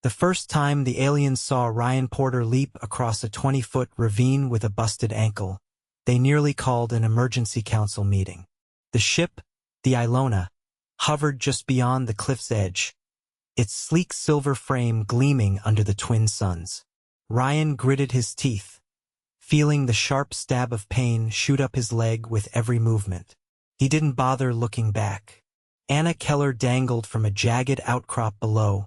The first time the aliens saw Ryan Porter leap across a 20-foot ravine with a busted ankle, they nearly called an emergency council meeting. The ship, the Ilona, hovered just beyond the cliff's edge, its sleek silver frame gleaming under the twin suns. Ryan gritted his teeth, feeling the sharp stab of pain shoot up his leg with every movement. He didn't bother looking back. Anna Keller dangled from a jagged outcrop below,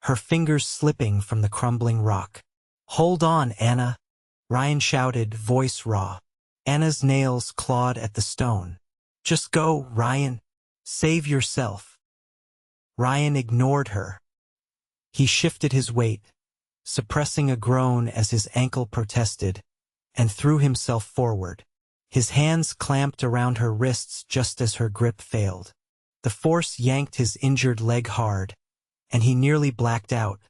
her fingers slipping from the crumbling rock. "Hold on, Anna," Ryan shouted, voice raw. Anna's nails clawed at the stone. "Just go, Ryan. Save yourself." Ryan ignored her. He shifted his weight, suppressing a groan as his ankle protested, and threw himself forward. His hands clamped around her wrists just as her grip failed. The force yanked his injured leg hard, and he nearly blacked out,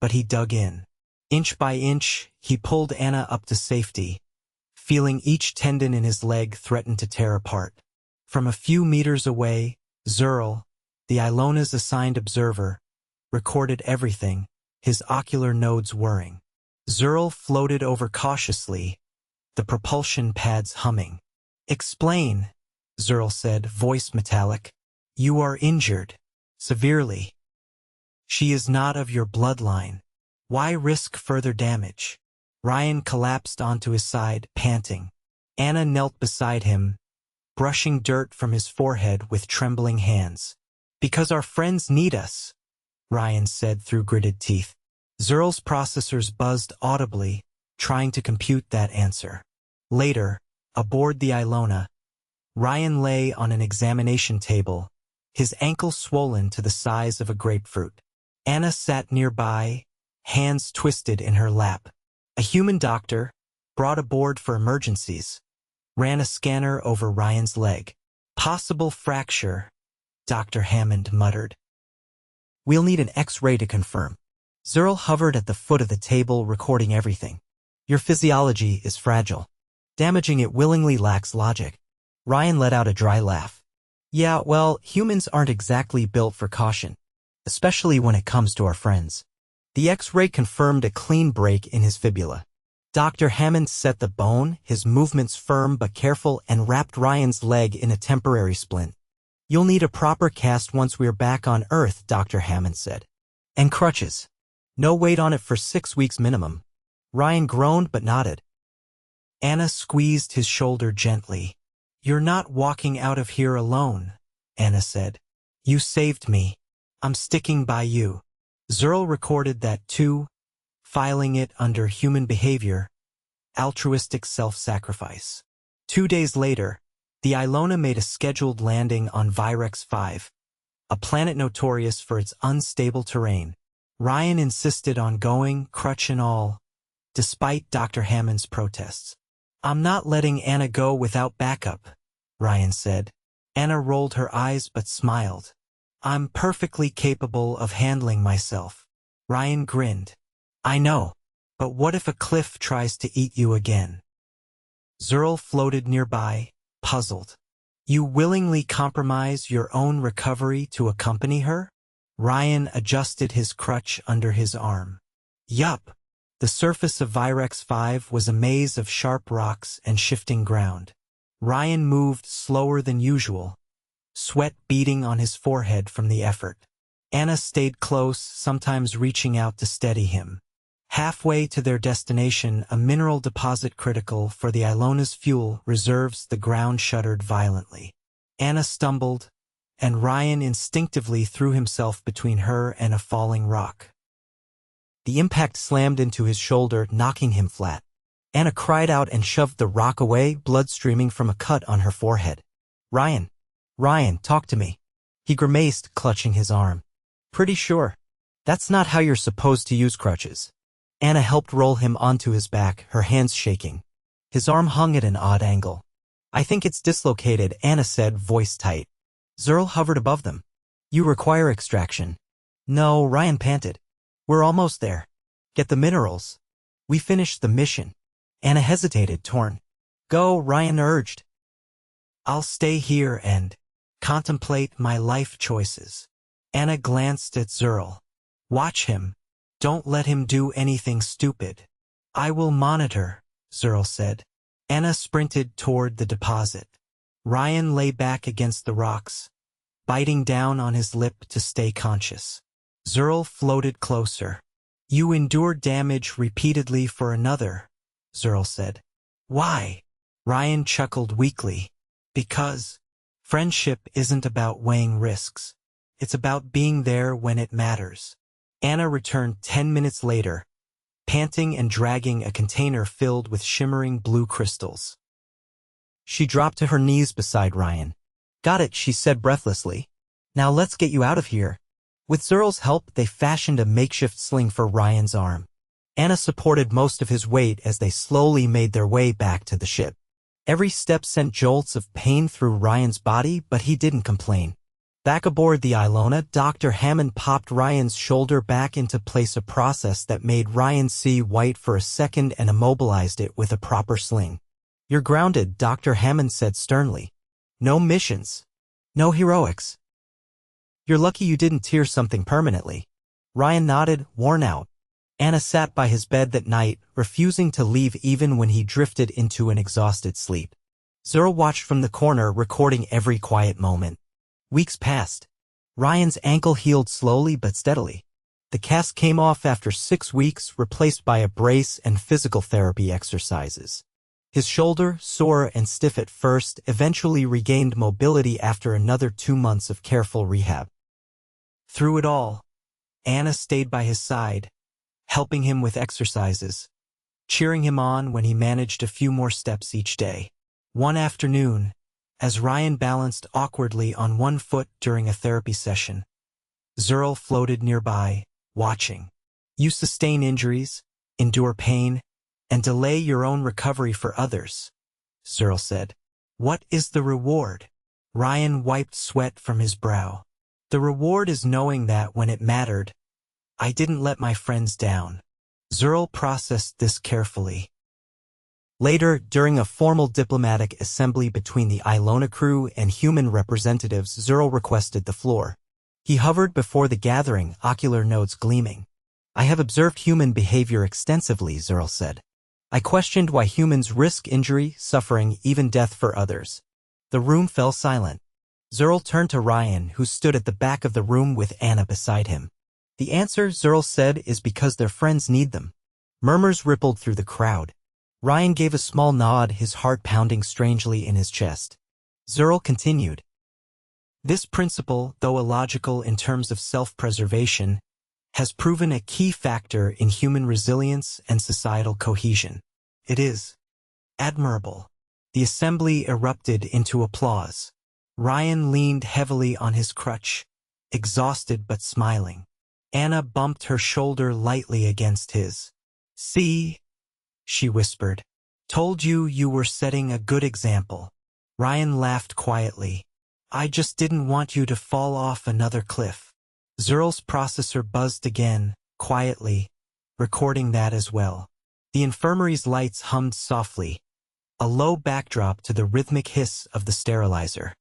but he dug in. Inch by inch, he pulled Anna up to safety, feeling each tendon in his leg threaten to tear apart. From a few meters away, Zurl, the Ilona's assigned observer, recorded everything, his ocular nodes whirring. Zurl floated over cautiously, the propulsion pads humming. "Explain," Zurl said, voice metallic. "You are injured. Severely. She is not of your bloodline. Why risk further damage?" Ryan collapsed onto his side, panting. Anna knelt beside him, brushing dirt from his forehead with trembling hands. "Because our friends need us," Ryan said through gritted teeth. Zurl's processors buzzed audibly, trying to compute that answer. Later, aboard the Ilona, Ryan lay on an examination table, his ankle swollen to the size of a grapefruit. Anna sat nearby, hands twisted in her lap. A human doctor, brought aboard for emergencies, ran a scanner over Ryan's leg. "Possible fracture," Dr. Hammond muttered. "We'll need an X-ray to confirm." Zurl hovered at the foot of the table, recording everything. "Your physiology is fragile. Damaging it willingly lacks logic." Ryan let out a dry laugh. "Yeah, well, humans aren't exactly built for caution, especially when it comes to our friends." The X-ray confirmed a clean break in his fibula. Dr. Hammond set the bone, his movements firm but careful, and wrapped Ryan's leg in a temporary splint. "You'll need a proper cast once we're back on Earth," Dr. Hammond said. "And crutches. No weight on it for 6 weeks minimum." Ryan groaned but nodded. Anna squeezed his shoulder gently. "You're not walking out of here alone," Anna said. "You saved me. I'm sticking by you." Zurl recorded that too, filing it under human behavior, altruistic self-sacrifice. 2 days later, the Ilona made a scheduled landing on Virex 5, a planet notorious for its unstable terrain. Ryan insisted on going, crutch and all, despite Dr. Hammond's protests. "I'm not letting Anna go without backup," Ryan said. Anna rolled her eyes but smiled. "I'm perfectly capable of handling myself." Ryan grinned. "I know, but what if a cliff tries to eat you again?" Zurl floated nearby, puzzled. "You willingly compromise your own recovery to accompany her?" Ryan adjusted his crutch under his arm. "Yup." The surface of Virex 5 was a maze of sharp rocks and shifting ground. Ryan moved slower than usual, sweat beading on his forehead from the effort. Anna stayed close, sometimes reaching out to steady him. Halfway to their destination, a mineral deposit critical for the Ilona's fuel reserves, the ground shuddered violently. Anna stumbled, and Ryan instinctively threw himself between her and a falling rock. The impact slammed into his shoulder, knocking him flat. Anna cried out and shoved the rock away, blood streaming from a cut on her forehead. Ryan, talk to me." He grimaced, clutching his arm. "Pretty sure. That's not how you're supposed to use crutches." Anna helped roll him onto his back, her hands shaking. His arm hung at an odd angle. "I think it's dislocated," Anna said, voice tight. Zurl hovered above them. "You require extraction." "No," Ryan panted. "We're almost there. Get the minerals. We finished the mission." Anna hesitated, torn. "Go," Ryan urged. "I'll stay here and contemplate my life choices." Anna glanced at Zurl. "Watch him. Don't let him do anything stupid. I will monitor, Zerl said. Anna sprinted toward the deposit. Ryan lay back against the rocks, biting down on his lip to stay conscious. Zerl floated closer. You endure damage repeatedly for another, Zerl said. Why? Ryan chuckled weakly. Because friendship isn't about weighing risks. It's about being there when it matters. Anna returned 10 minutes later, panting and dragging a container filled with shimmering blue crystals. She dropped to her knees beside Ryan. Got it, she said breathlessly. Now let's get you out of here. With Zerl's help, they fashioned a makeshift sling for Ryan's arm. Anna supported most of his weight as they slowly made their way back to the ship. Every step sent jolts of pain through Ryan's body, but he didn't complain. Back aboard the Ilona, Dr. Hammond popped Ryan's shoulder back into place, a process that made Ryan see white for a second and immobilized it with a proper sling. You're grounded, Dr. Hammond said sternly. No missions. No heroics. You're lucky you didn't tear something permanently. Ryan nodded, worn out. Anna sat by his bed that night, refusing to leave even when he drifted into an exhausted sleep. Zerl watched from the corner, recording every quiet moment. Weeks passed. Ryan's ankle healed slowly but steadily. The cast came off after 6 weeks, replaced by a brace and physical therapy exercises. His shoulder, sore and stiff at first, eventually regained mobility after another 2 months of careful rehab. Through it all, Anna stayed by his side, helping him with exercises, cheering him on when he managed a few more steps each day. One afternoon, as Ryan balanced awkwardly on one foot during a therapy session, Zerl floated nearby, watching. You sustain injuries, endure pain, and delay your own recovery for others, Zerl said. What is the reward? Ryan wiped sweat from his brow. The reward is knowing that when it mattered, I didn't let my friends down. Zerl processed this carefully. Later, during a formal diplomatic assembly between the Ilona crew and human representatives, Zerl requested the floor. He hovered before the gathering, ocular nodes gleaming. I have observed human behavior extensively, Zerl said. I questioned why humans risk injury, suffering, even death for others. The room fell silent. Zerl turned to Ryan, who stood at the back of the room with Anna beside him. The answer, Zerl said, is because their friends need them. Murmurs rippled through the crowd. Ryan gave a small nod, his heart pounding strangely in his chest. Zerl continued. This principle, though illogical in terms of self-preservation, has proven a key factor in human resilience and societal cohesion. It is admirable. The assembly erupted into applause. Ryan leaned heavily on his crutch, exhausted but smiling. Anna bumped her shoulder lightly against his. See? She whispered. Told you you were setting a good example. Ryan laughed quietly. I just didn't want you to fall off another cliff. Zerl's processor buzzed again, quietly, recording that as well. The infirmary's lights hummed softly, a low backdrop to the rhythmic hiss of the sterilizer.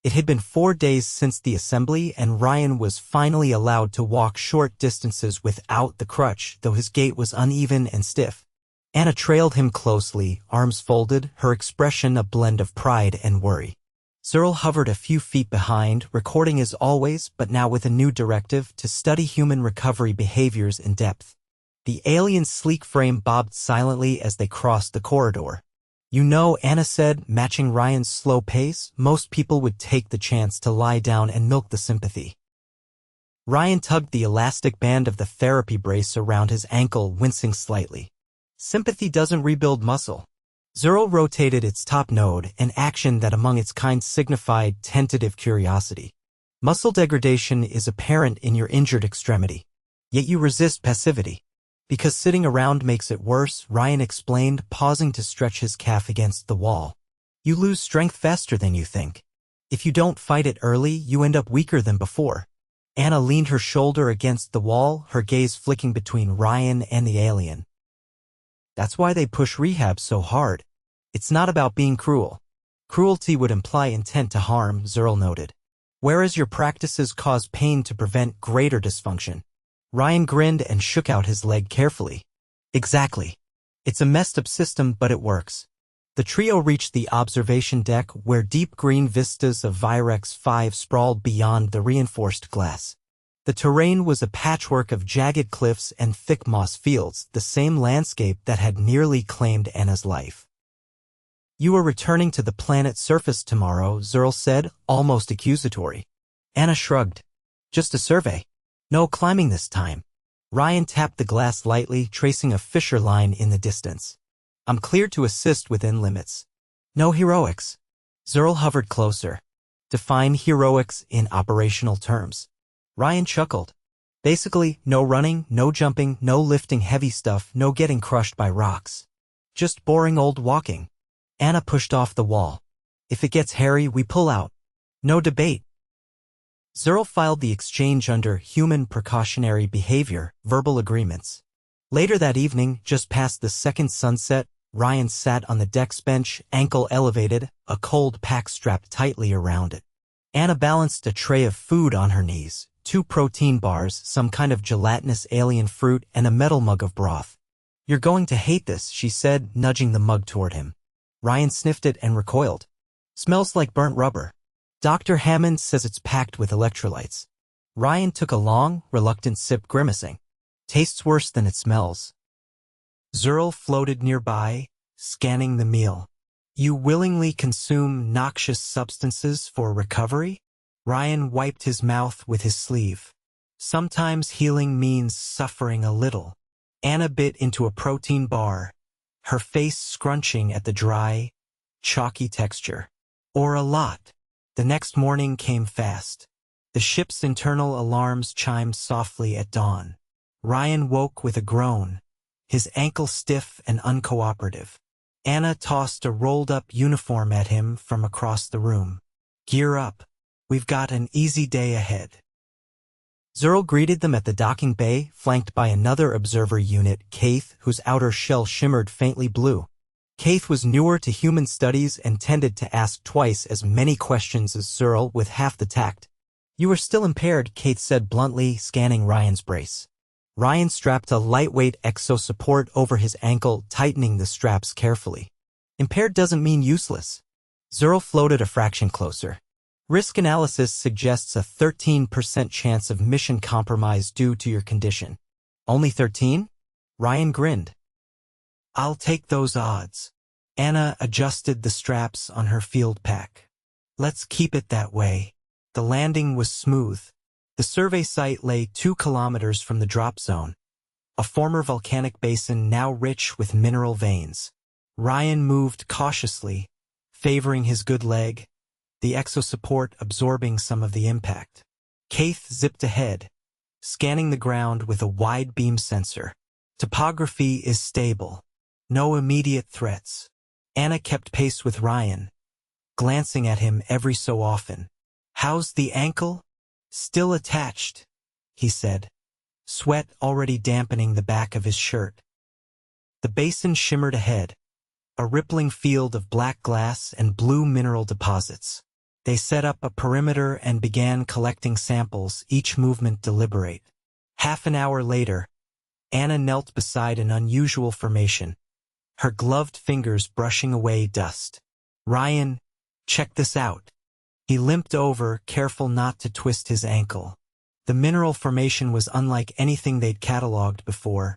It had been 4 days since the assembly, and Ryan was finally allowed to walk short distances without the crutch, though his gait was uneven and stiff. Anna trailed him closely, arms folded, her expression a blend of pride and worry. Zerl hovered a few feet behind, recording as always, but now with a new directive to study human recovery behaviors in depth. The alien's sleek frame bobbed silently as they crossed the corridor. You know, Anna said, matching Ryan's slow pace, most people would take the chance to lie down and milk the sympathy. Ryan tugged the elastic band of the therapy brace around his ankle, wincing slightly. Sympathy doesn't rebuild muscle. Zerl rotated its top node, an action that among its kind signified tentative curiosity. Muscle degradation is apparent in your injured extremity. Yet you resist passivity. Because sitting around makes it worse, Ryan explained, pausing to stretch his calf against the wall. You lose strength faster than you think. If you don't fight it early, you end up weaker than before. Anna leaned her shoulder against the wall, her gaze flicking between Ryan and the alien. That's why they push rehab so hard. It's not about being cruel. Cruelty would imply intent to harm, Zerl noted. Whereas your practices cause pain to prevent greater dysfunction. Ryan grinned and shook out his leg carefully. Exactly. It's a messed up system, but it works. The trio reached the observation deck where deep green vistas of Virex 5 sprawled beyond the reinforced glass. The terrain was a patchwork of jagged cliffs and thick moss fields, the same landscape that had nearly claimed Anna's life. You are returning to the planet's surface tomorrow, Zerl said, almost accusatory. Anna shrugged. Just a survey. No climbing this time. Ryan tapped the glass lightly, tracing a fissure line in the distance. I'm cleared to assist within limits. No heroics. Zerl hovered closer. Define heroics in operational terms. Ryan chuckled. Basically, no running, no jumping, no lifting heavy stuff, no getting crushed by rocks. Just boring old walking. Anna pushed off the wall. If it gets hairy, we pull out. No debate. Zerl filed the exchange under human precautionary behavior, verbal agreements. Later that evening, just past the second sunset, Ryan sat on the deck's bench, ankle elevated, a cold pack strapped tightly around it. Anna balanced a tray of food on her knees, 2 protein bars, some kind of gelatinous alien fruit, and a metal mug of broth. You're going to hate this, she said, nudging the mug toward him. Ryan sniffed it and recoiled. Smells like burnt rubber. Dr. Hammond says it's packed with electrolytes. Ryan took a long, reluctant sip, grimacing. Tastes worse than it smells. Zerl floated nearby, scanning the meal. You willingly consume noxious substances for recovery? Ryan wiped his mouth with his sleeve. Sometimes healing means suffering a little. Anna bit into a protein bar, her face scrunching at the dry, chalky texture. Or a lot. The next morning came fast. The ship's internal alarms chimed softly at dawn. Ryan woke with a groan, his ankle stiff and uncooperative. Anna tossed a rolled-up uniform at him from across the room. Gear up. We've got an easy day ahead. Zerl greeted them at the docking bay, flanked by another observer unit, Kaith, whose outer shell shimmered faintly blue. Kaith was newer to human studies and tended to ask twice as many questions as Zerl with half the tact. You are still impaired, Kaith said bluntly, scanning Ryan's brace. Ryan strapped a lightweight exo-support over his ankle, tightening the straps carefully. Impaired doesn't mean useless. Zerl floated a fraction closer. Risk analysis suggests a 13% chance of mission compromise due to your condition. Only 13? Ryan grinned. I'll take those odds. Anna adjusted the straps on her field pack. Let's keep it that way. The landing was smooth. The survey site lay 2 kilometers from the drop zone, a former volcanic basin now rich with mineral veins. Ryan moved cautiously, favoring his good leg, the exosupport absorbing some of the impact. Kaith zipped ahead, scanning the ground with a wide beam sensor. Topography is stable. No immediate threats. Anna kept pace with Ryan, glancing at him every so often. How's the ankle? Still attached, he said, sweat already dampening the back of his shirt. The basin shimmered ahead, a rippling field of black glass and blue mineral deposits. They set up a perimeter and began collecting samples, each movement deliberate. Half an hour later, Anna knelt beside an unusual formation, her gloved fingers brushing away dust. Ryan, check this out. He limped over, careful not to twist his ankle. The mineral formation was unlike anything they'd cataloged before.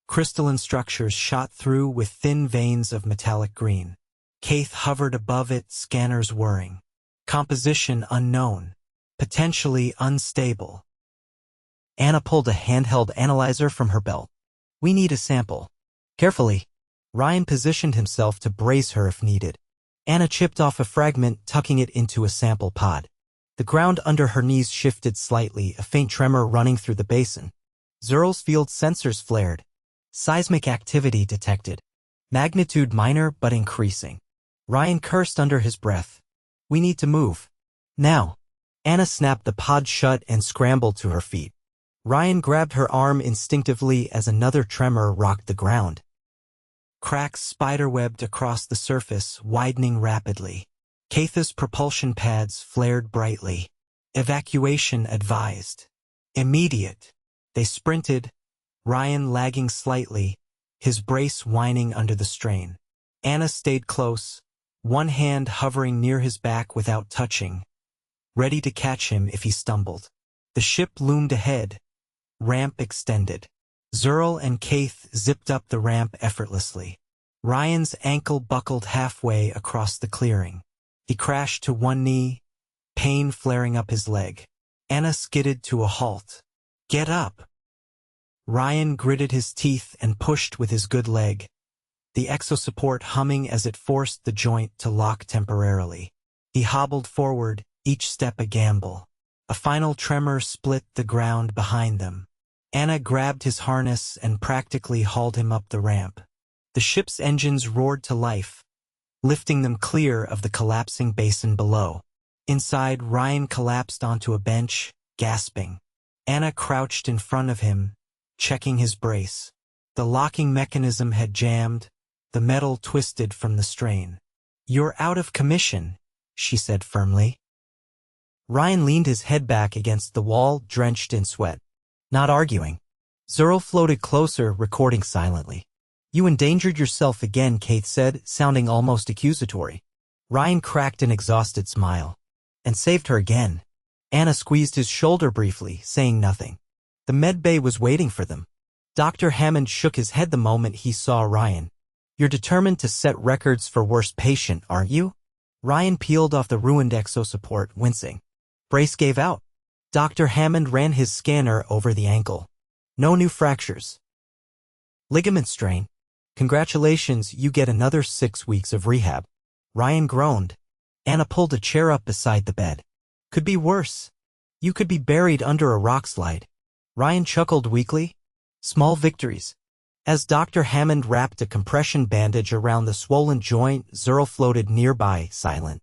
Crystalline structures shot through with thin veins of metallic green. Kaith hovered above it, scanners whirring. Composition unknown. Potentially unstable. Anna pulled a handheld analyzer from her belt. We need a sample. Carefully. Ryan positioned himself to brace her if needed. Anna chipped off a fragment, tucking it into a sample pod. The ground under her knees shifted slightly, a faint tremor running through the basin. Zerl's field sensors flared. Seismic activity detected. Magnitude minor but increasing. Ryan cursed under his breath. We need to move. Now. Anna snapped the pod shut and scrambled to her feet. Ryan grabbed her arm instinctively as another tremor rocked the ground. Cracks spiderwebbed across the surface, widening rapidly. Kaith's propulsion pads flared brightly. Evacuation advised. Immediate. They sprinted, Ryan lagging slightly, his brace whining under the strain. Anna stayed close, one hand hovering near his back without touching, ready to catch him if he stumbled. The ship loomed ahead, ramp extended. Zurl and Kaith zipped up the ramp effortlessly. Ryan's ankle buckled halfway across the clearing. He crashed to one knee, pain flaring up his leg. Anna skidded to a halt. "Get up!" Ryan gritted his teeth and pushed with his good leg, the exosupport humming as it forced the joint to lock temporarily. He hobbled forward, each step a gamble. A final tremor split the ground behind them. Anna grabbed his harness and practically hauled him up the ramp. The ship's engines roared to life, lifting them clear of the collapsing basin below. Inside, Ryan collapsed onto a bench, gasping. Anna crouched in front of him, checking his brace. The locking mechanism had jammed, the metal twisted from the strain. "You're out of commission," she said firmly. Ryan leaned his head back against the wall, drenched in sweat. Not arguing. Zurl floated closer, recording silently. "You endangered yourself again," Kaith said, sounding almost accusatory. Ryan cracked an exhausted smile. "And saved her again." Anna squeezed his shoulder briefly, saying nothing. The medbay was waiting for them. Dr. Hammond shook his head the moment he saw Ryan. "You're determined to set records for worst patient, aren't you?" Ryan peeled off the ruined exosupport, wincing. Brace gave out. Dr. Hammond ran his scanner over the ankle. "No new fractures. Ligament strain. Congratulations, you get another 6 weeks of rehab." Ryan groaned. Anna pulled a chair up beside the bed. "Could be worse. You could be buried under a rock slide." Ryan chuckled weakly. Small victories. As Dr. Hammond wrapped a compression bandage around the swollen joint, Zurl floated nearby, silent.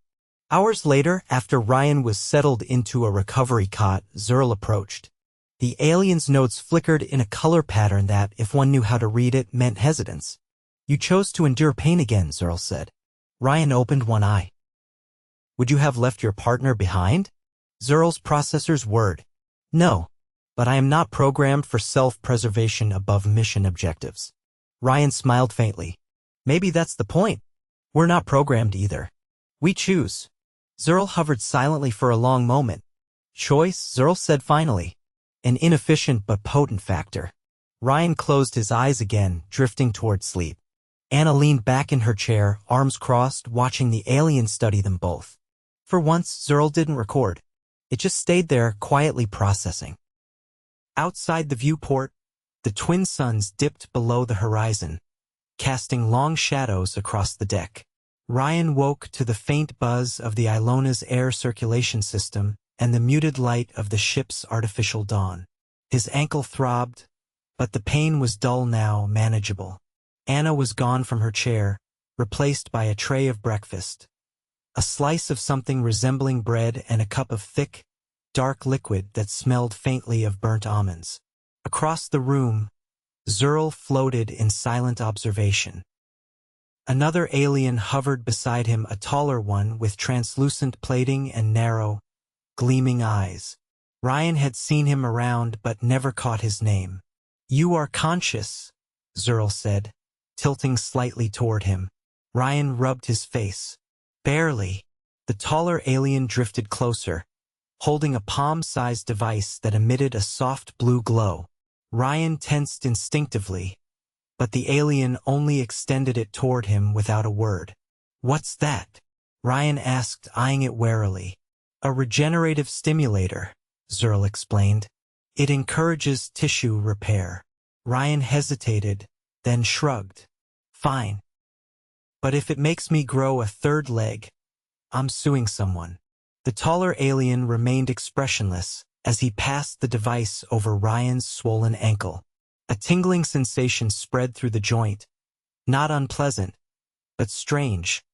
Hours later, after Ryan was settled into a recovery cot, Zurl approached. The alien's notes flickered in a color pattern that, if one knew how to read it, meant hesitance. "You chose to endure pain again," Zurl said. Ryan opened one eye. "Would you have left your partner behind?" Zurl's processor's word. "No, but I am not programmed for self-preservation above mission objectives." Ryan smiled faintly. "Maybe that's the point. We're not programmed either. We choose." Zurl hovered silently for a long moment. "Choice," Zurl said finally. "An inefficient but potent factor." Ryan closed his eyes again, drifting toward sleep. Anna leaned back in her chair, arms crossed, watching the alien study them both. For once, Zurl didn't record. It just stayed there, quietly processing. Outside the viewport, the twin suns dipped below the horizon, casting long shadows across the deck. Ryan woke to the faint buzz of the Ilona's air circulation system and the muted light of the ship's artificial dawn. His ankle throbbed, but the pain was dull now, manageable. Anna was gone from her chair, replaced by a tray of breakfast. A slice of something resembling bread and a cup of thick, dark liquid that smelled faintly of burnt almonds. Across the room, Zurl floated in silent observation. Another alien hovered beside him, a taller one with translucent plating and narrow, gleaming eyes. Ryan had seen him around but never caught his name. "You are conscious," Zurl said, tilting slightly toward him. Ryan rubbed his face. "Barely." The taller alien drifted closer, holding a palm-sized device that emitted a soft blue glow. Ryan tensed instinctively, but the alien only extended it toward him without a word. "What's that?" Ryan asked, eyeing it warily. "A regenerative stimulator," Zurl explained. "It encourages tissue repair." Ryan hesitated, then shrugged. "Fine. But if it makes me grow a third leg, I'm suing someone." The taller alien remained expressionless as he passed the device over Ryan's swollen ankle. A tingling sensation spread through the joint, not unpleasant, but strange,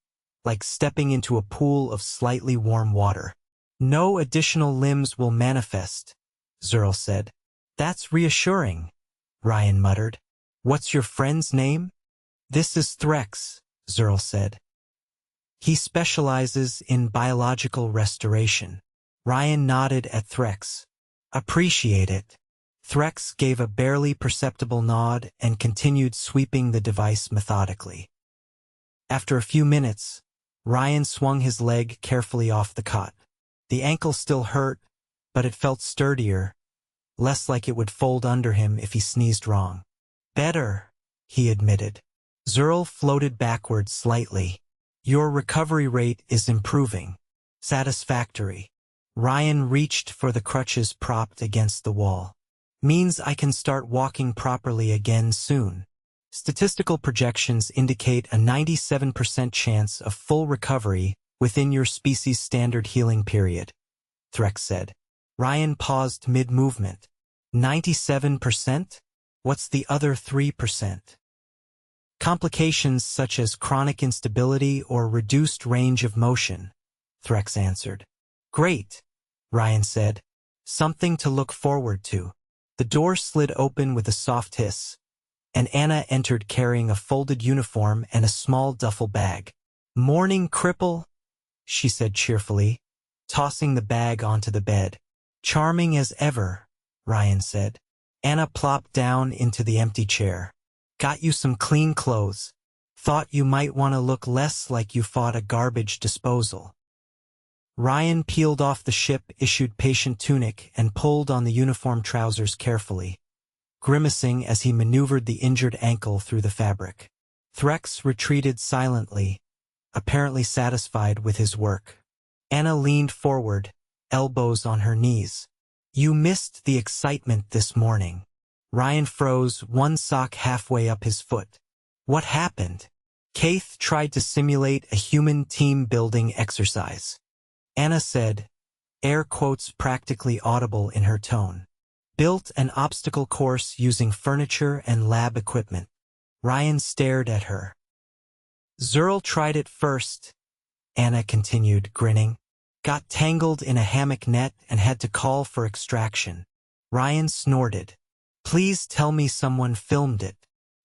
like stepping into a pool of slightly warm water. "No additional limbs will manifest," Zurl said. "That's reassuring," Ryan muttered. "What's your friend's name?" "This is Virex," Zurl said. "He specializes in biological restoration." Ryan nodded at Virex. "Appreciate it." Threx gave a barely perceptible nod and continued sweeping the device methodically. After a few minutes, Ryan swung his leg carefully off the cot. The ankle still hurt, but it felt sturdier, less like it would fold under him if he sneezed wrong. Better, he admitted. Zurl floated backward slightly. Your recovery rate is improving. Satisfactory. Ryan reached for the crutches propped against the wall. Means I can start walking properly again soon. Statistical projections indicate a 97% chance of full recovery within your species' standard healing period, Threx said. Ryan paused mid-movement. 97%? What's the other 3%? Complications such as chronic instability or reduced range of motion, Threx answered. Great, Ryan said. Something to look forward to. The door slid open with a soft hiss, and Anna entered carrying a folded uniform and a small duffel bag. Morning, cripple, she said cheerfully, tossing the bag onto the bed. Charming as ever, Ryan said. Anna plopped down into the empty chair. Got you some clean clothes. Thought you might want to look less like you fought a garbage disposal. Ryan peeled off the ship-issued patient tunic and pulled on the uniform trousers carefully, grimacing as he maneuvered the injured ankle through the fabric. Threx retreated silently, apparently satisfied with his work. Anna leaned forward, elbows on her knees. You missed the excitement this morning. Ryan froze, one sock halfway up his foot. What happened? Kaith tried to simulate a human team-building exercise. Anna said, air quotes practically audible in her tone. Built an obstacle course using furniture and lab equipment. Ryan stared at her. Zurl tried it first, Anna continued, grinning. Got tangled in a hammock net and had to call for extraction. Ryan snorted. Please tell me someone filmed it.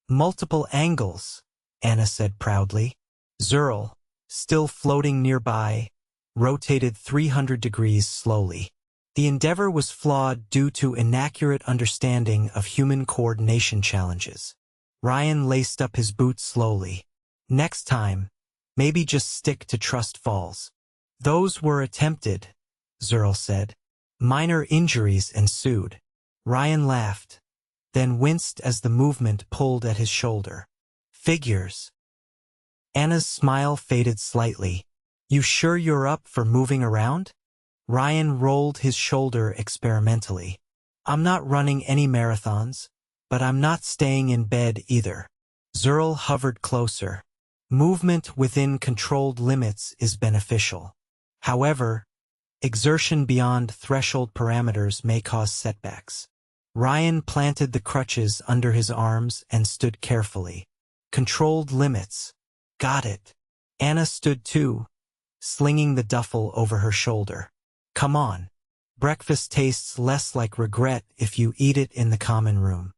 Multiple angles, Anna said proudly. Zurl, still floating nearby, rotated 300 degrees slowly. The endeavor was flawed due to inaccurate understanding of human coordination challenges. Ryan laced up his boots slowly. Next time, maybe just stick to trust falls. Those were attempted, Zurl said. Minor injuries ensued. Ryan laughed, then winced as the movement pulled at his shoulder. Figures. Anna's smile faded slightly. You sure you're up for moving around? Ryan rolled his shoulder experimentally. I'm not running any marathons, but I'm not staying in bed either. Zurl hovered closer. Movement within controlled limits is beneficial. However, exertion beyond threshold parameters may cause setbacks. Ryan planted the crutches under his arms and stood carefully. Controlled limits. Got it. Anna stood too, slinging the duffel over her shoulder. Come on. Breakfast tastes less like regret if you eat it in the common room.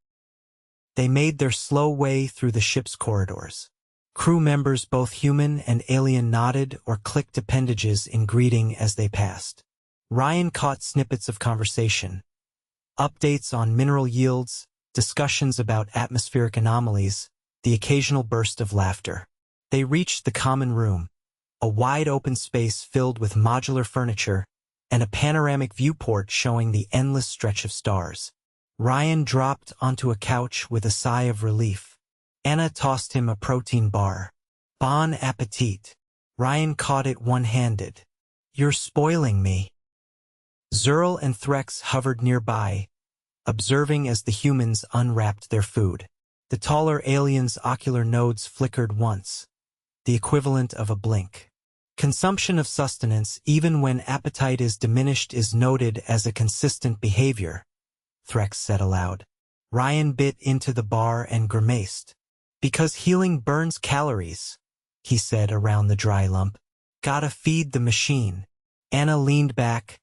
They made their slow way through the ship's corridors. Crew members, both human and alien, nodded or clicked appendages in greeting as they passed. Ryan caught snippets of conversation. Updates on mineral yields, discussions about atmospheric anomalies, the occasional burst of laughter. They reached the common room, a wide open space filled with modular furniture and a panoramic viewport showing the endless stretch of stars. Ryan dropped onto a couch with a sigh of relief. Anna tossed him a protein bar. Bon appetit. Ryan caught it one-handed. You're spoiling me. Zurl and Threx hovered nearby, observing as the humans unwrapped their food. The taller alien's ocular nodes flickered once, the equivalent of a blink. Consumption of sustenance, even when appetite is diminished, is noted as a consistent behavior, Threx said aloud. Ryan bit into the bar and grimaced. Because healing burns calories, he said around the dry lump. Gotta feed the machine. Anna leaned back,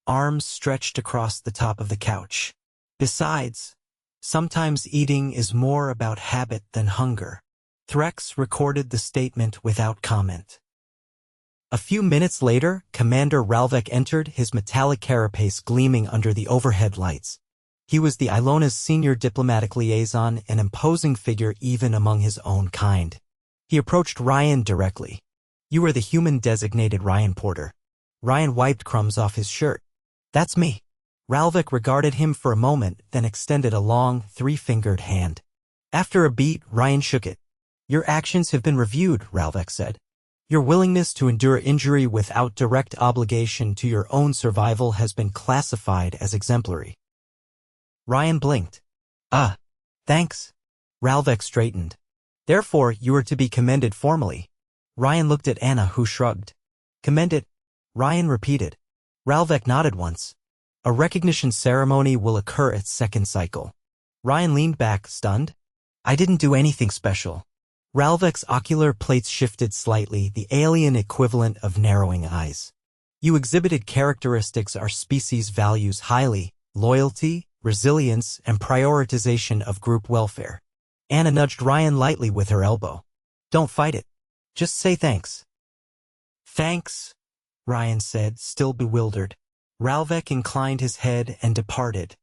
arms stretched across the top of the couch. Besides, sometimes eating is more about habit than hunger. Threx recorded the statement without comment. A few minutes later, Commander Ralvek entered, his metallic carapace gleaming under the overhead lights. He was the Ilona's senior diplomatic liaison, an imposing figure even among his own kind. He approached Ryan directly. "You are the human-designated Ryan Porter." Ryan wiped crumbs off his shirt. "That's me." Ralvik regarded him for a moment, then extended a long, three-fingered hand. After a beat, Ryan shook it. "Your actions have been reviewed," Ralvik said. "Your willingness to endure injury without direct obligation to your own survival has been classified as exemplary." Ryan blinked. "Ah, thanks." Ralvik straightened. "Therefore, you are to be commended formally." Ryan looked at Anna, who shrugged. "Commended?" Ryan repeated. Ralvik nodded once. "A recognition ceremony will occur at second cycle." Ryan leaned back, stunned. "I didn't do anything special." Ralvik's ocular plates shifted slightly, the alien equivalent of narrowing eyes. "You exhibited characteristics our species values highly: loyalty, resilience, and prioritization of group welfare." Anna nudged Ryan lightly with her elbow. "Don't fight it. Just say thanks." "Thanks," Ryan said, still bewildered. Ralvik inclined his head and departed,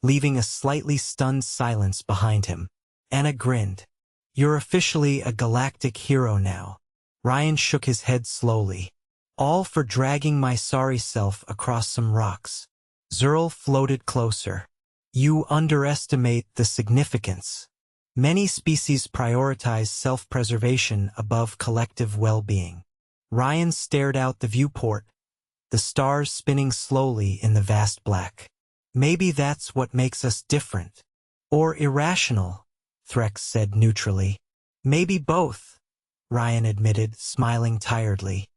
leaving a slightly stunned silence behind him. Anna grinned. "You're officially a galactic hero now." Ryan shook his head slowly. "All for dragging my sorry self across some rocks." Zerl floated closer. "You underestimate the significance. Many species prioritize self-preservation above collective well-being." Ryan stared out the viewport, the stars spinning slowly in the vast black. "Maybe that's what makes us different. Or irrational," Threx said neutrally. "Maybe both," Ryan admitted, smiling tiredly.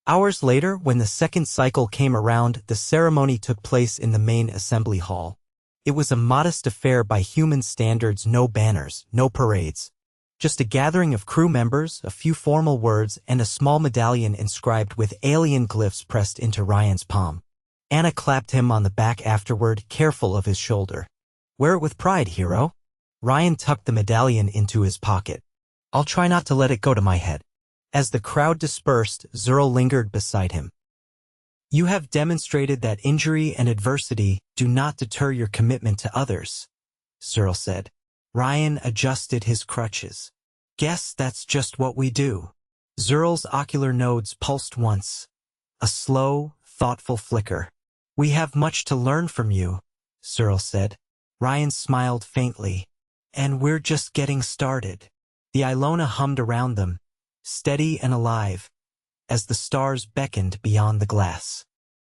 Hours later, when the second cycle came around, the ceremony took place in the main assembly hall. It was a modest affair by human standards: no banners, no parades. Just a gathering of crew members, a few formal words, and a small medallion inscribed with alien glyphs pressed into Ryan's palm. Anna clapped him on the back afterward, careful of his shoulder. "Wear it with pride, hero." Ryan tucked the medallion into his pocket. "I'll try not to let it go to my head." As the crowd dispersed, Zerl lingered beside him. "You have demonstrated that injury and adversity do not deter your commitment to others," Zerl said. Ryan adjusted his crutches. "Guess that's just what we do." Zerl's ocular nodes pulsed once. A slow, thoughtful flicker. "We have much to learn from you," Zerl said. Ryan smiled faintly. "And we're just getting started." The Ilona hummed around them, steady and alive, as the stars beckoned beyond the glass.